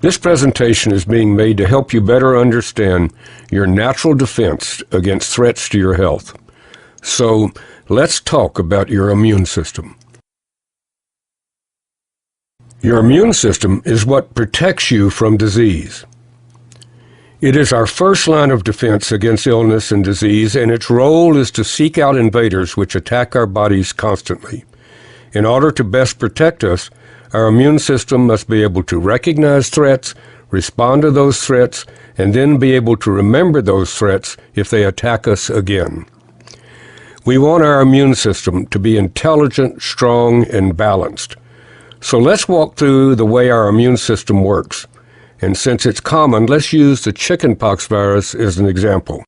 This presentation is being made to help you better understand your natural defense against threats to your health. So, let's talk about your immune system. Your immune system is what protects you from disease. It is our first line of defense against illness and disease, and its role is to seek out invaders which attack our bodies constantly. In order to best protect us, our immune system must be able to recognize threats, respond to those threats, and then be able to remember those threats if they attack us again. We want our immune system to be intelligent, strong, and balanced. So let's walk through the way our immune system works. And since it's common, let's use the chickenpox virus as an example.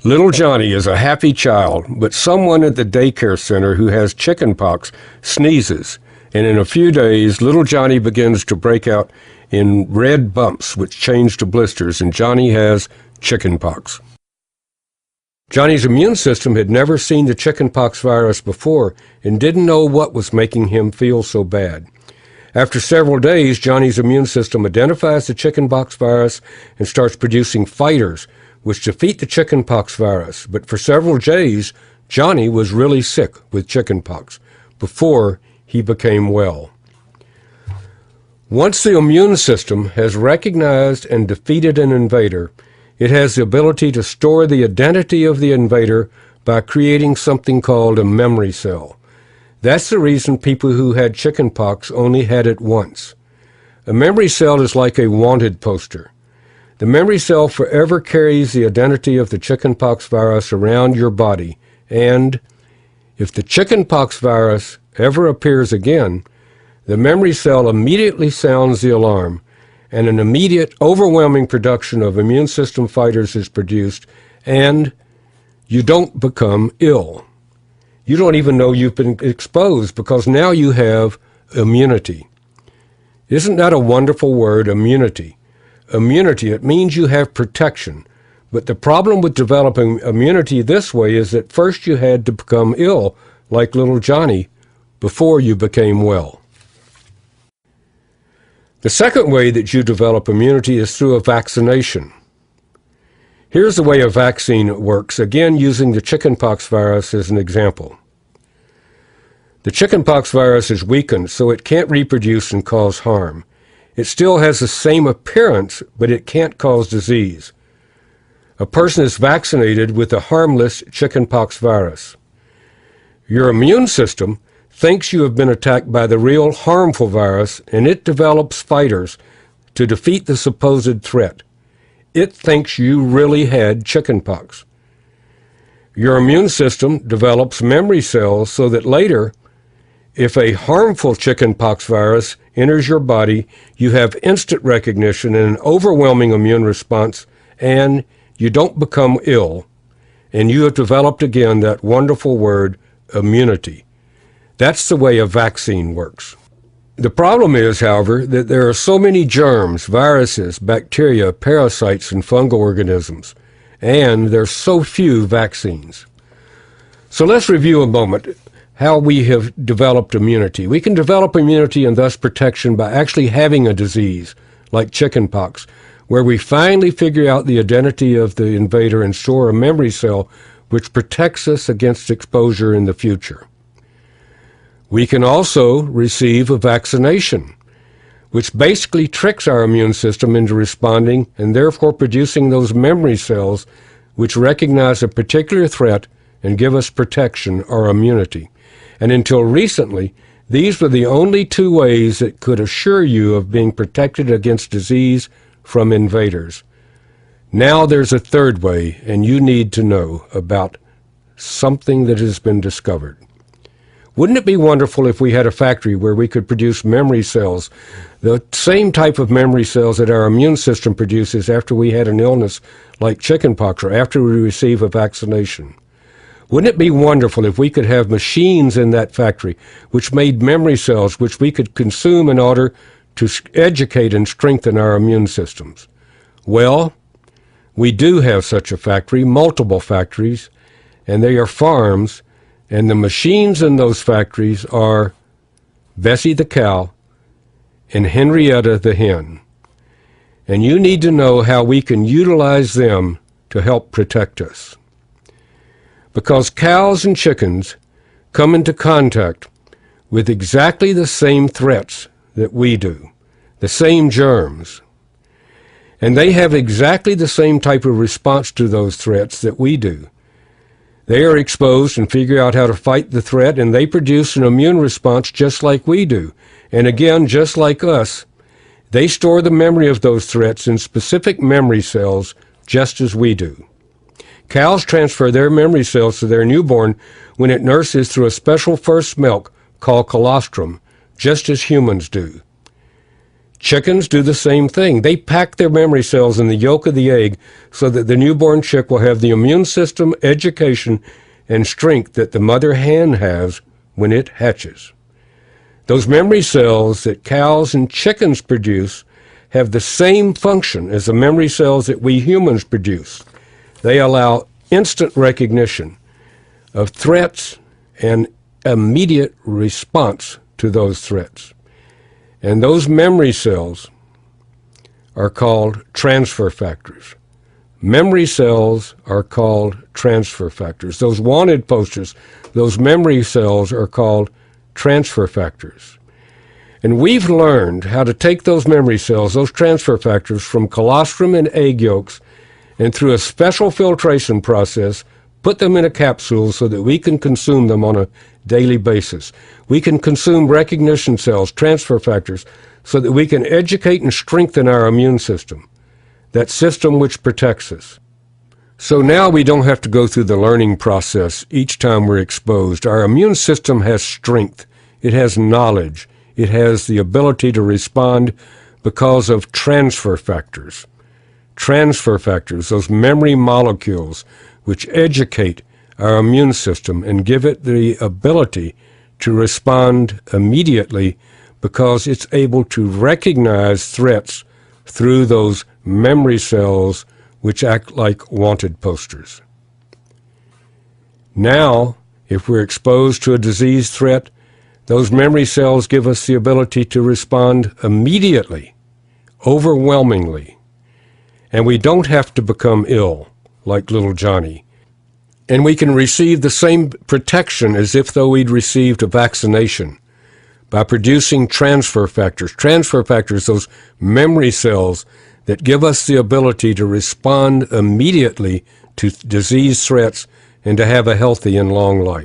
Little Johnny is a happy child, but someone at the daycare center who has chickenpox sneezes, and in a few days, little Johnny begins to break out in red bumps which change to blisters, and Johnny has chickenpox. Johnny's immune system had never seen the chickenpox virus before and didn't know what was making him feel so bad. After several days, Johnny's immune system identifies the chickenpox virus and starts producing fighters which defeat the chickenpox virus. But for several days, Johnny was really sick with chickenpox before he became well. Once the immune system has recognized and defeated an invader, it has the ability to store the identity of the invader by creating something called a memory cell. That's the reason people who had chickenpox only had it once. A memory cell is like a wanted poster. The memory cell forever carries the identity of the chickenpox virus around your body, and if the chickenpox virus ever appears again, the memory cell immediately sounds the alarm, and an immediate, overwhelming production of immune system fighters is produced, and you don't become ill. You don't even know you've been exposed because now you have immunity. Isn't that a wonderful word, immunity? Immunity, it means you have protection. But the problem with developing immunity this way is that first you had to become ill, like little Johnny, before you became well. The second way that you develop immunity is through a vaccination. Here's the way a vaccine works, again using the chickenpox virus as an example. The chickenpox virus is weakened, so it can't reproduce and cause harm. It still has the same appearance, but it can't cause disease. A person is vaccinated with a harmless chickenpox virus. Your immune system thinks you have been attacked by the real harmful virus, and it develops fighters to defeat the supposed threat. It thinks you really had chickenpox. Your immune system develops memory cells so that later, if a harmful chickenpox virus enters your body, you have instant recognition and an overwhelming immune response, and you don't become ill, and you have developed again that wonderful word, immunity. That's the way a vaccine works. The problem is, however, that there are so many germs, viruses, bacteria, parasites, and fungal organisms, and there's so few vaccines. So let's review a moment how we have developed immunity. We can develop immunity and thus protection by actually having a disease, like chickenpox, where we finally figure out the identity of the invader and store a memory cell which protects us against exposure in the future. We can also receive a vaccination, which basically tricks our immune system into responding and therefore producing those memory cells which recognize a particular threat and give us protection or immunity. And until recently, these were the only two ways that could assure you of being protected against disease from invaders. Now there's a third way, and you need to know about something that has been discovered. Wouldn't it be wonderful if we had a factory where we could produce memory cells, the same type of memory cells that our immune system produces after we had an illness like chickenpox or after we receive a vaccination? Wouldn't it be wonderful if we could have machines in that factory which made memory cells which we could consume in order to educate and strengthen our immune systems? Well, we do have such a factory, multiple factories, and they are farms. And the machines in those factories are Bessie the cow and Henrietta the hen. and you need to know how we can utilize them to help protect us. Because cows and chickens come into contact with exactly the same threats that we do, the same germs, and they have exactly the same type of response to those threats that we do. They are exposed and figure out how to fight the threat, and they produce an immune response just like we do. And again, just like us, they store the memory of those threats in specific memory cells just as we do. Cows transfer their memory cells to their newborn when it nurses through a special first milk called colostrum, just as humans do. Chickens do the same thing. They pack their memory cells in the yolk of the egg so that the newborn chick will have the immune system, education, and strength that the mother hen has when it hatches. Those memory cells that cows and chickens produce have the same function as the memory cells that we humans produce. They allow instant recognition of threats and immediate response to those threats. And those memory cells are called transfer factors. Memory cells are called transfer factors. Those wanted posters, those memory cells are called transfer factors. And we've learned how to take those memory cells, those transfer factors, from colostrum and egg yolks, and through a special filtration process, put them in a capsule so that we can consume them on a daily basis. We can consume recognition cells, transfer factors, so that we can educate and strengthen our immune system, that system which protects us. So now we don't have to go through the learning process each time we're exposed. Our immune system has strength. It has knowledge. It has the ability to respond because of transfer factors. Transfer factors, those memory molecules, which educate our immune system and give it the ability to respond immediately because it's able to recognize threats through those memory cells which act like wanted posters. Now, if we're exposed to a disease threat, those memory cells give us the ability to respond immediately, overwhelmingly, and we don't have to become ill like little Johnny. And we can receive the same protection as if though we'd received a vaccination by producing transfer factors. Transfer factors, those memory cells that give us the ability to respond immediately to disease threats and to have a healthy and long life.